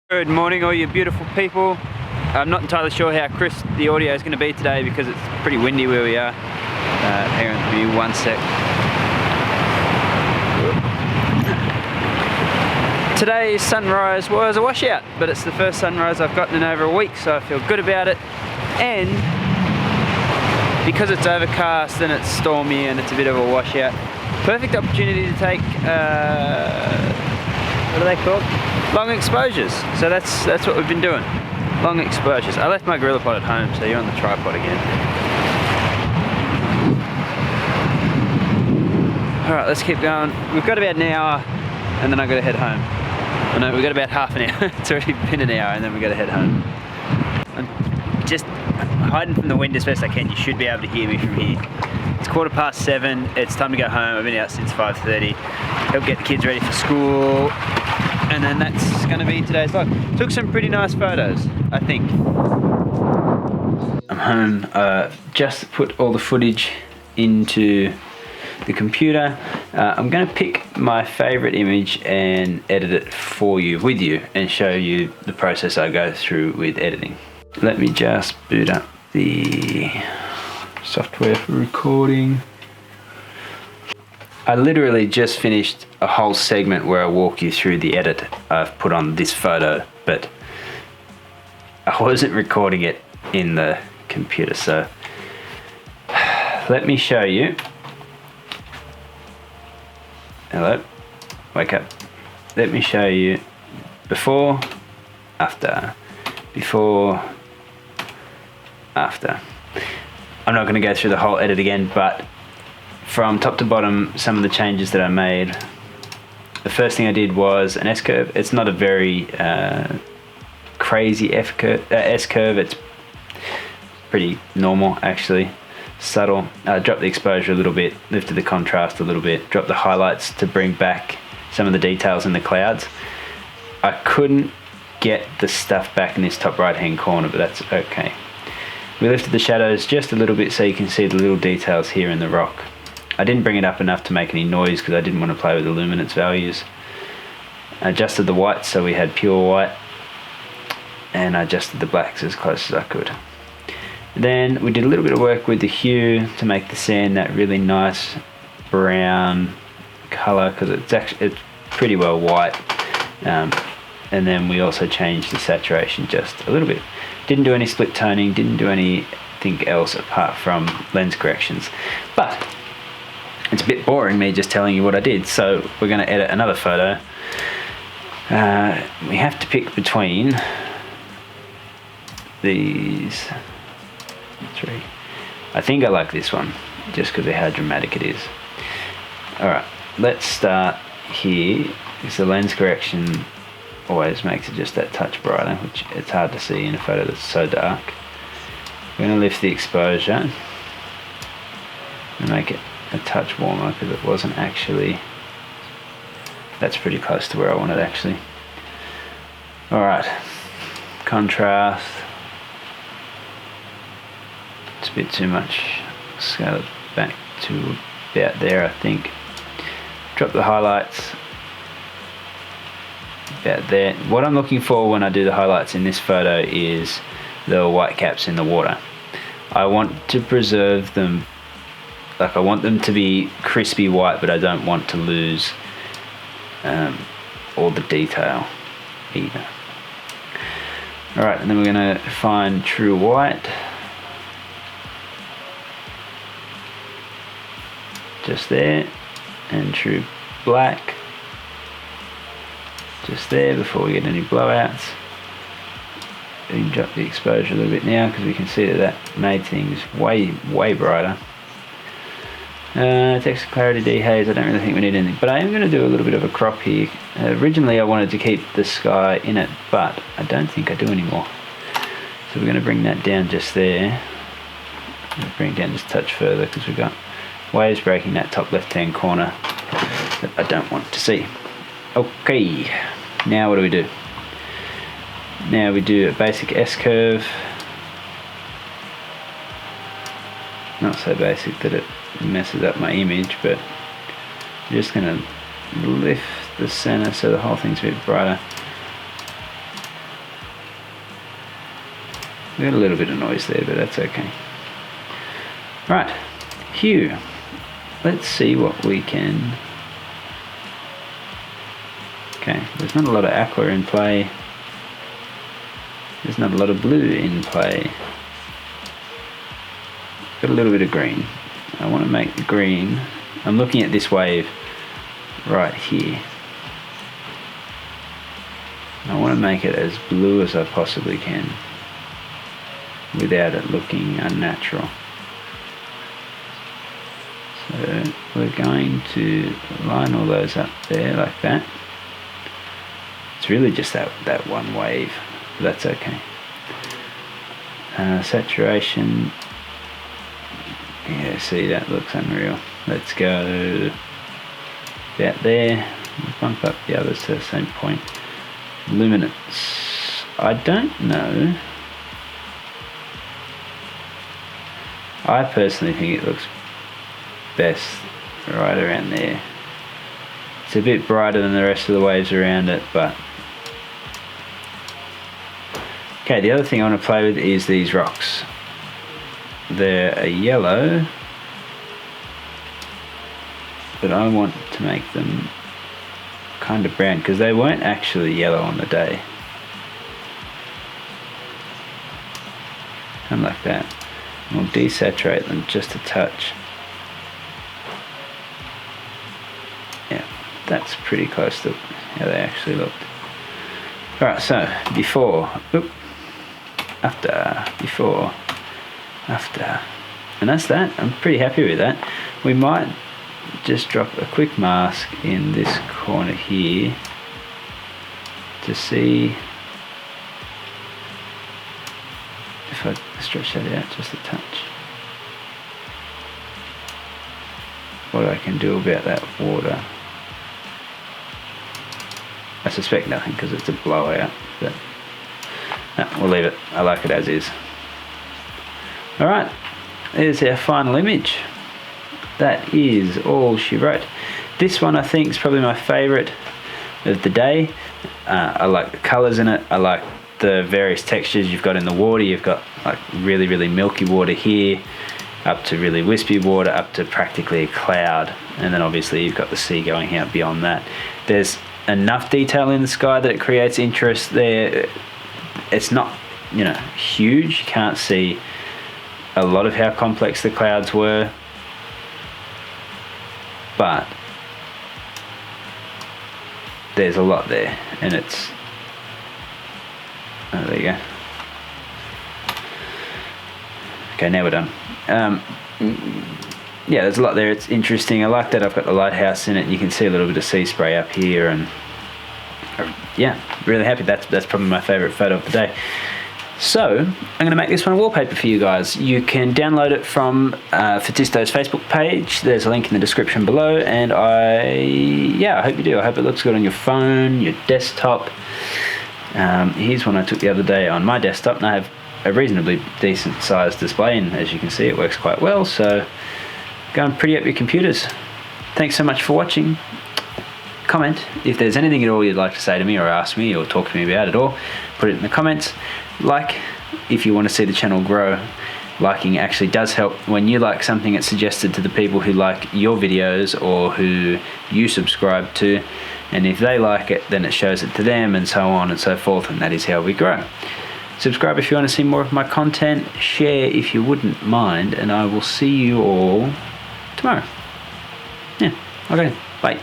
Good morning, all you beautiful people. I'm not entirely sure how crisp the audio is going to be today because it's pretty windy where we are. Hang on, give me one sec. Today's sunrise was a washout, but it's the first sunrise I've gotten in over a week, so I feel good about it. And because it's overcast and it's stormy and it's a bit of a washout, perfect opportunity to take, what are they called? Long exposures. So that's what we've been doing. Long exposures. I left my GorillaPod at home, so you're on the tripod again. Alright, let's keep going. We've got about an hour and then I've got to head home. Oh no, we've got about half an hour. It's already been an hour and then we've got to head home. I'm just hiding from the wind as best I can. You should be able to hear me from here. It's 7:15. It's time to go home. I've been out since 5:30. Help get the kids ready for school. And then that's going to be today's vlog. Took some pretty nice photos, I think. I'm home. Just put all the footage into the computer. I'm going to pick my favorite image and edit it for you, with you, and show you the process I go through with editing. Let me just boot up the software for recording. I literally just finished a whole segment where I walk you through the edit I've put on this photo, but I wasn't recording it in the computer, so let me show you. Hello, wake up. Let me show you before, after, before, after. I'm not going to go through the whole edit again, but from top to bottom, some of the changes that I made. The first thing I did was an S-curve. It's not a very crazy S-curve. It's pretty normal, actually. Subtle. Dropped the exposure a little bit, lifted the contrast a little bit, dropped the highlights to bring back some of the details in the clouds. I couldn't get the stuff back in this top right hand corner, but that's okay. We lifted the shadows just a little bit so you can see the little details here in the rock. I didn't bring it up enough to make any noise because I didn't want to play with the luminance values. I adjusted the whites so we had pure white, and I adjusted the blacks as close as I could. Then we did a little bit of work with the hue to make the sand that really nice brown color, because it's pretty well white. And then we also changed the saturation just a little bit. Didn't do any split toning, didn't do anything else apart from lens corrections. But it's a bit boring me just telling you what I did, so we're going to edit another photo. We have to pick between these three. I think I like this one just because of how dramatic it is. Alright, let's start here, because the lens correction always makes it just that touch brighter, which it's hard to see in a photo that's so dark. We're going to lift the exposure and make it a touch warmer because it wasn't actually, that's pretty close to where I want it actually. Alright, contrast, it's a bit too much, scale it back to about there I think. Drop the highlights about there. What I'm looking for when I do the highlights in this photo is the white caps in the water. I want to preserve them. Like, I want them to be crispy white, but I don't want to lose all the detail either. Alright, and then we're going to find true white. Just there. And true black. Just there before we get any blowouts. We can drop the exposure a little bit now because we can see that made things way brighter. Texture clarity, dehaze, I don't really think we need anything, but I am going to do a little bit of a crop here. Originally I wanted to keep the sky in it, but I don't think I do anymore. So we're going to bring that down just there. Bring it down just a touch further because we've got waves breaking that top left hand corner that I don't want to see. Okay, now what do? Now we do a basic S-curve. Not so basic that it messes up my image, but I'm just going to lift the center so the whole thing's a bit brighter. We got a little bit of noise there, but that's okay. Right, hue. Let's see what we can... Okay, there's not a lot of aqua in play. There's not a lot of blue in play. Got a little bit of green. I want to make the green... I'm looking at this wave right here. I want to make it as blue as I possibly can without it looking unnatural. So we're going to line all those up there like that. It's really just that one wave, but that's okay. Saturation, yeah, see, that looks unreal. Let's go about there, bump up the others to the same point. Luminance, I don't know. I personally think it looks best right around there. It's a bit brighter than the rest of the waves around it, but... Okay, the other thing I want to play with is these rocks. They're a yellow, but I want to make them kind of brown because they weren't actually yellow on the day. And like that. We'll desaturate them just a touch. Yeah, that's pretty close to how they actually looked. Alright, so before, after, before, after, and that's that. I'm pretty happy with that. We might just drop a quick mask in this corner here to see if I stretch that out just a touch, what I can do about that water. I suspect nothing because it's a blowout, but no, we'll leave it. I like it as is. Alright, there's our final image. That is all she wrote. This one I think is probably my favourite of the day. I like the colours in it. I like the various textures you've got in the water. You've got like really, really milky water here, up to really wispy water, up to practically a cloud. And then obviously you've got the sea going out beyond that. There's enough detail in the sky that it creates interest there. It's not, you know, huge. You can't see a lot of how complex the clouds were. But there's a lot there, and it's... Oh, there you go. Okay, now we're done. Yeah, there's a lot there. It's interesting. I like that I've got the lighthouse in it. You can see a little bit of sea spray up here, and yeah, really happy. That's probably my favourite photo of the day. So I'm going to make this one a wallpaper for you guys. You can download it from Fatisto's Facebook page. There's a link in the description below, and I hope you do. I hope it looks good on your phone, your desktop. Here's one I took the other day on my desktop, and I have a reasonably decent sized display, and as you can see it works quite well, so go and pretty up your computers. Thanks so much for watching. Comment if there's anything at all you'd like to say to me or ask me or talk to me about at all. Put it in the comments. Like if you want to see the channel grow. Liking actually does help. When you like something, it's suggested to the people who like your videos or who you subscribe to, and if they like it, then it shows it to them, and so on and so forth, and that is how we grow. Subscribe if you want to see more of my content. Share if you wouldn't mind, and I will see you all tomorrow. Yeah, okay, bye.